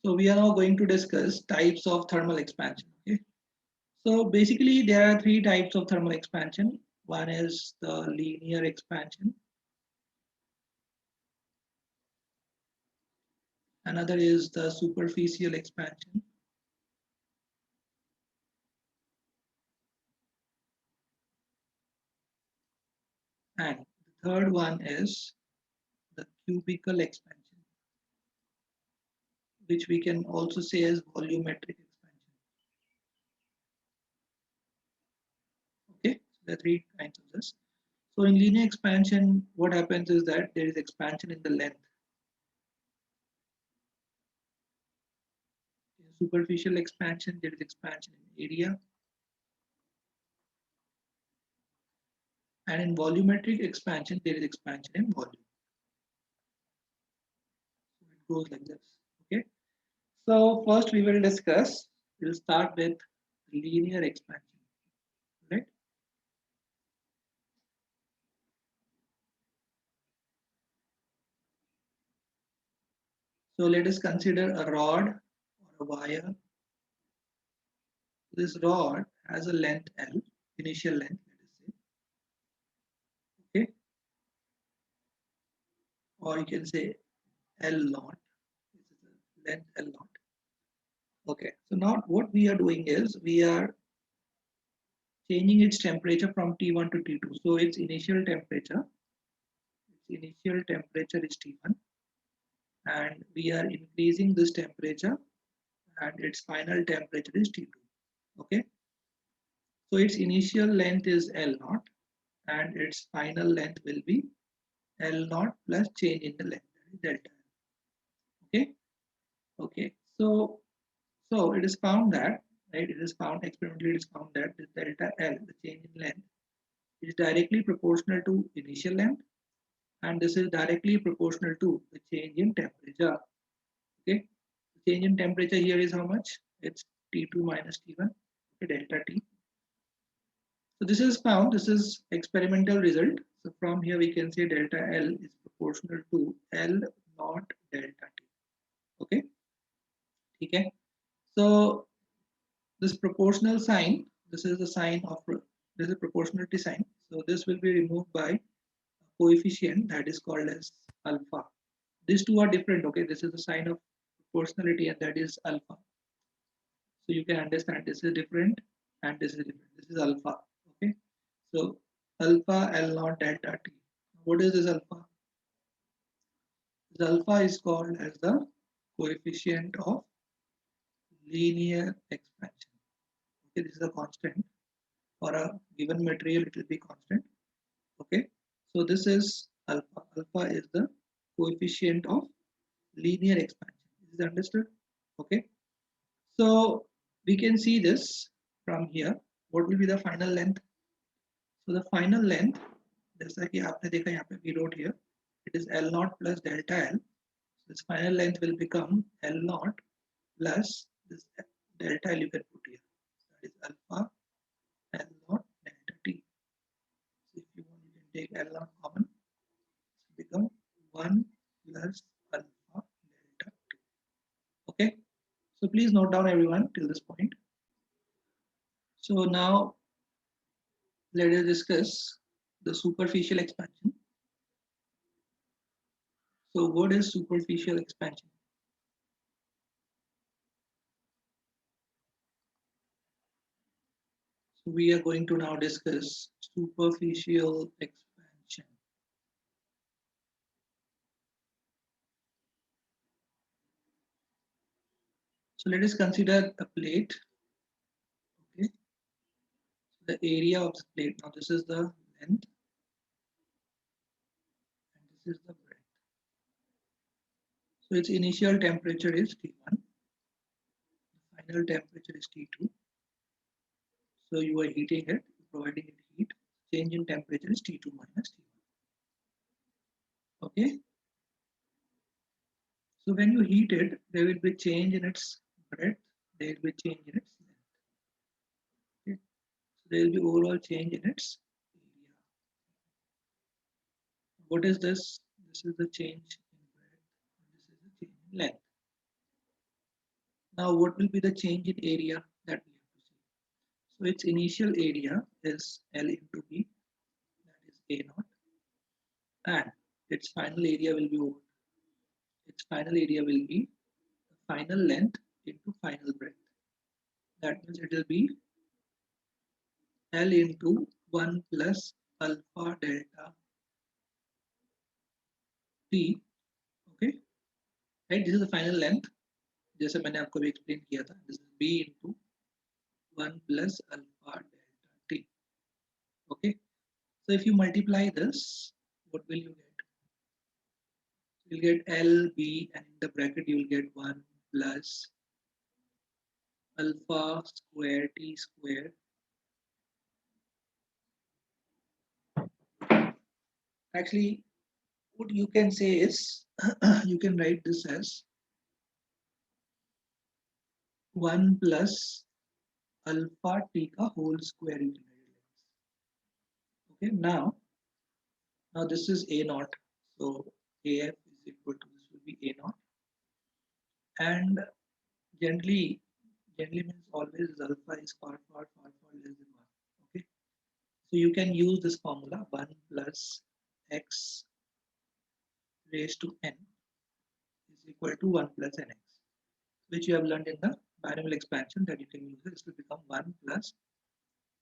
So we are now going to discuss types of thermal expansion. Okay. So basically there are three types of thermal expansion. One is the linear expansion. Another is the superficial expansion. And the third one is the cubicle expansion, which we can also say as volumetric expansion. Okay, so there are three kinds of this. So in linear expansion, what happens is that there is expansion in the length. In superficial expansion, there is expansion in area. And in volumetric expansion, there is expansion in volume. So it goes like this. Okay. So first we will discuss, we'll start with linear expansion, right? So let us consider a rod or a wire. This rod has a length L, initial length, let us say, okay? Or you can say L naught, this is the length L naught. Okay, so now what we are doing is we are changing its temperature from T1 to T2. So its initial temperature is T1, and we are increasing this temperature, and its final temperature is T2. Okay, so its initial length is L naught, and its final length will be L naught plus change in the length, delta. Okay, okay. So it is found that, right? It is found experimentally. It is found that this delta L, the change in length, is directly proportional to initial length, and this is directly proportional to the change in temperature. Okay, the change in temperature here is how much? It's T2 minus T1, okay, delta T. So this is found, this is experimental result. So from here we can say delta L is proportional to L naught delta T. Okay, okay. So this proportional sign, this is the sign of, this is a proportionality sign. So this will be removed by a coefficient that is called as alpha. These two are different. Okay, this is the sign of proportionality and that is alpha. So you can understand this is different and this is different. This is alpha. Okay, so alpha L naught delta T. What is this alpha? This alpha is called as the coefficient of linear expansion. Okay, this is a constant. For a given material, it will be constant. Okay, so this is alpha. Alpha is the coefficient of linear expansion. Is it understood? Okay, so we can see this from here. What will be the final length? So the final length, जैसा कि आपने देखा यहाँ पे we wrote here, it is L naught plus delta L. So this final length will become L naught plus this delta L you can put here. That is alpha L naught delta T. So if you want, you can take L naught common. So become 1 plus alpha delta T. Okay. So please note down everyone till this point. So now let us discuss the superficial expansion. So what is superficial expansion? So we are going to now discuss superficial expansion. So let us consider a plate. Okay, so the area of the plate. Now this is the length and this is the breadth. So its initial temperature is T1, the final temperature is T2. So you are heating it, providing it heat. Change in temperature is T2 minus T1. Okay. So when you heat it, there will be change in its breadth, there will be change in its length. Okay. So there will be overall change in its area. What is this? This is the change in breadth, and this is the change in length. Now, what will be the change in area that we have to see? So its initial area is L into B, that is A naught, and its final area will be what? Its final area will be the final length into final breadth. That means it will be L into 1 plus alpha delta T. Okay, right? This is the final length. जैसे मैंने आपको भी explain किया था. This is B into 1 plus alpha delta T. Okay, so if you multiply this, what will you get? You'll get L, B, and in the bracket you will get 1 plus alpha square T square. Actually, what you can say is, you can write this as 1 plus alpha T ka whole square. You can write it like this. Okay, now this is A naught. So AF is equal to, this will be A naught. And generally means always alpha is far less than 1. Okay, so you can use this formula 1 plus x raised to n is equal to 1 plus nx, which you have learned in the binomial expansion, that you can use this to become 1 plus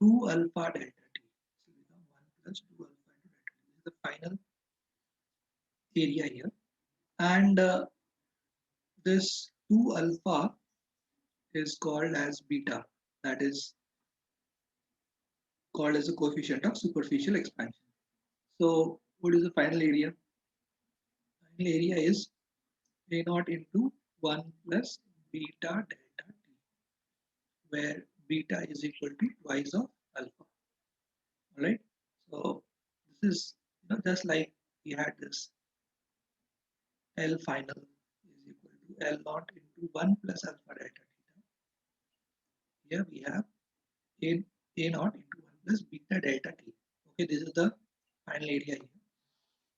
2 alpha delta t. So become 1 plus 2 alpha into delta t. This is the final area here. And this 2 alpha is called as beta, that is called as a coefficient of superficial expansion. So what is the final area? Final area is A naught into 1 plus beta delta t, where beta is equal to twice of alpha. All right. So this is, just like we had this L final is equal to L naught into 1 plus alpha delta theta. Here we have A naught into 1 plus beta delta t. Okay, this is the final area here.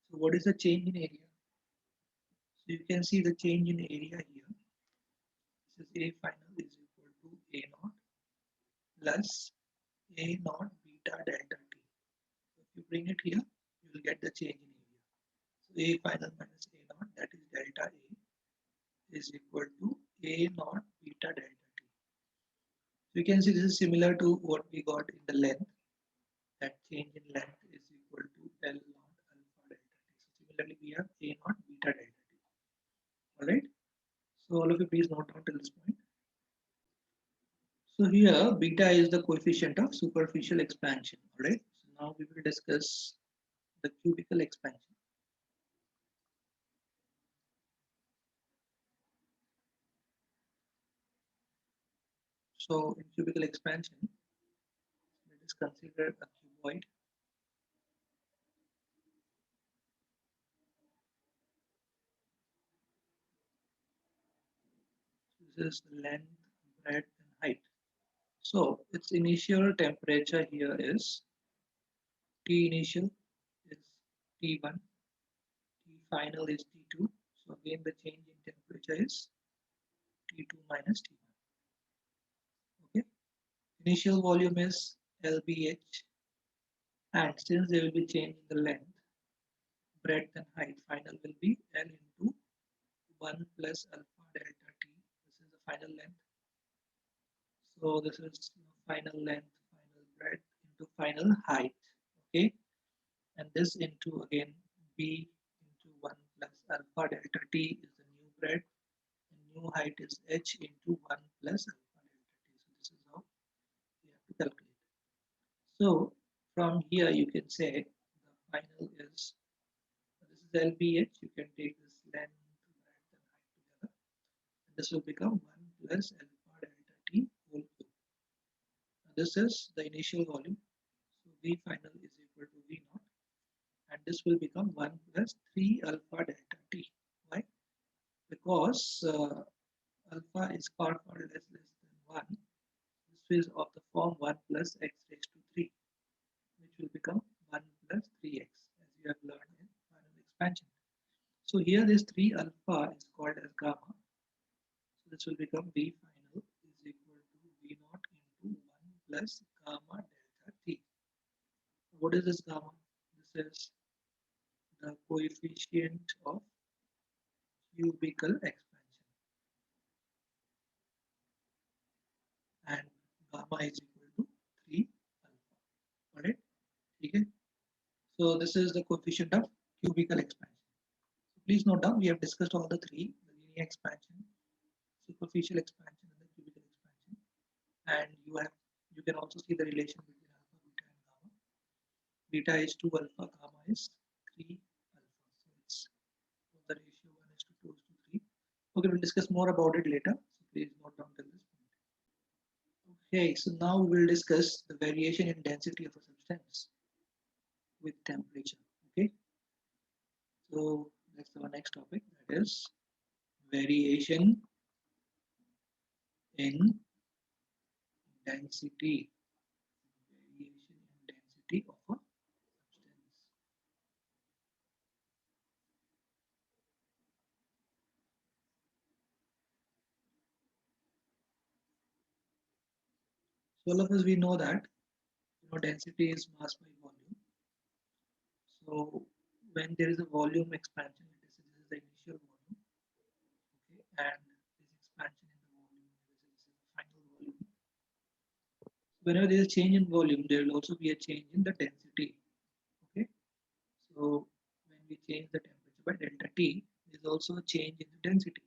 So what is the change in area? So you can see the change in area here. This is A final is equal to A naught plus A naught beta delta t. So if you bring it here, you will get the change in area. So A final minus A naught, that is delta A, is equal to A naught beta delta t. So you can see this is similar to what we got in the length. That change in length is equal to L naught alpha delta t. So similarly, we have A naught beta delta t. All right. So all of you please note down till this point. So here beta is the coefficient of superficial expansion. All right. So now we will discuss the cubicle expansion. So in cubicle expansion, let us consider a cuboid. This is the length, breadth, and height. So its initial temperature here is T initial is T1, T final is T2. So again the change in temperature is T2 minus T1. Okay. Initial volume is LBH, and since there will be change in the length, breadth and height, final will be L into 1 plus alpha delta T. This is the final length. So this is final length, final breadth into final height. Okay. And this into again B into 1 plus alpha delta T is the new breadth, and new height is H into 1 plus alpha delta T. So this is how we have to calculate. So from here you can say the final is, this is LBH, you can take this length, breadth and height together, and this will become 1 plus alpha delta T whole cube. Now this is the initial volume, so V final is equal to V naught, and this will become 1 plus 3 alpha delta T. Why? Because alpha is far less than 1. This is of the form 1 plus x raised to 3, which will become 1 plus 3x, as you have learned in final expansion. So here this 3 alpha is called as gamma. So this will become V plus gamma delta T. What is this gamma? This is the coefficient of cubicle expansion, and gamma is equal to 3 alpha. Alright, okay. So this is the coefficient of cubicle expansion. So please note down, we have discussed all the three: the linear expansion, superficial expansion, and the cubicle expansion. And you can also see the relation between alpha, beta, and gamma. Beta is 2 alpha, gamma is 3 alpha. So it's the ratio 1 is to 2 is to 3. Okay, we'll discuss more about it later. So please note down till this point. Okay, so now we will discuss the variation in density of a substance with temperature. Okay, so that's our next topic, that is variation in density. Variation in density of a substance. So all of us we know that density is mass by volume. So when there is a volume expansion, this is the initial volume, okay, and this expansion in the volume, this is the final volume. Whenever there is a change in volume, there will also be a change in the density. Okay, so when we change the temperature by delta T, there is also a change in the density.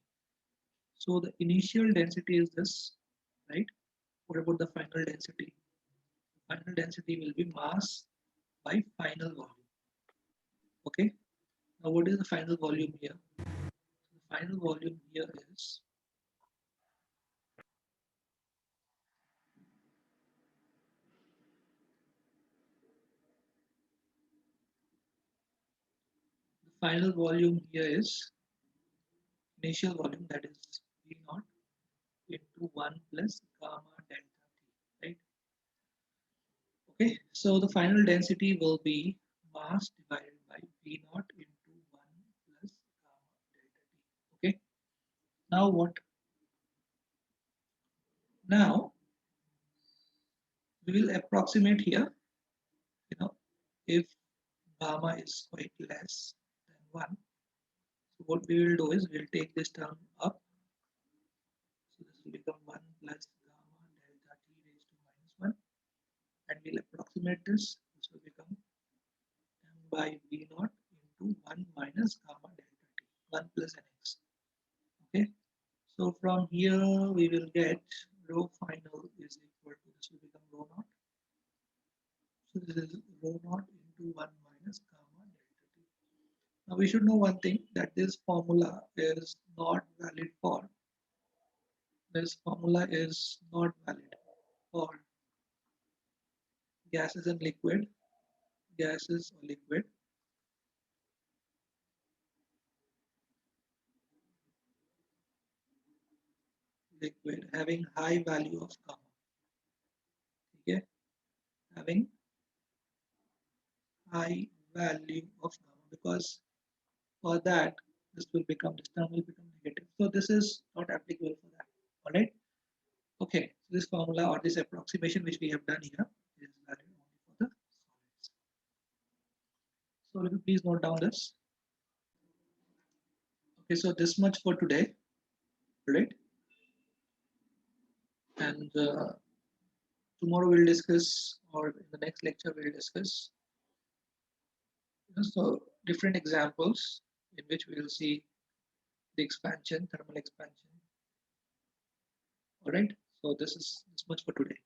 So the initial density is this, right? What about the final density? The final density will be mass by final volume. Okay, now what is the final volume here? The final volume here is the final volume here is initial volume, that is V naught into 1 plus gamma delta T, right? Okay, so the final density will be mass divided by V naught into 1 plus gamma delta T. Okay, now what? Now we will approximate here, if gamma is quite less than 1. So what we will do is we'll take this term up. So this will become 1 plus gamma delta T raised to minus 1. And we'll approximate this. This will become m by v naught into 1 minus gamma delta T, 1 plus nx. Okay. So from here we will get rho final is equal to, this will become rho naught. So this is rho naught into 1 minus gamma delta T. Now we should know one thing, that this formula is not valid for gases and gases or liquid having high value of gamma. Okay, having high value of gamma, because for that this term will become negative. So this is not applicable for that. All right. Okay. So this formula or this approximation which we have done here is valid only for the solids. So let me please note down this. Okay. So this much for today. All right. And tomorrow we'll discuss, or in the next lecture we'll discuss, so different examples in which we will see the expansion, thermal expansion. All right. So this is this much for today.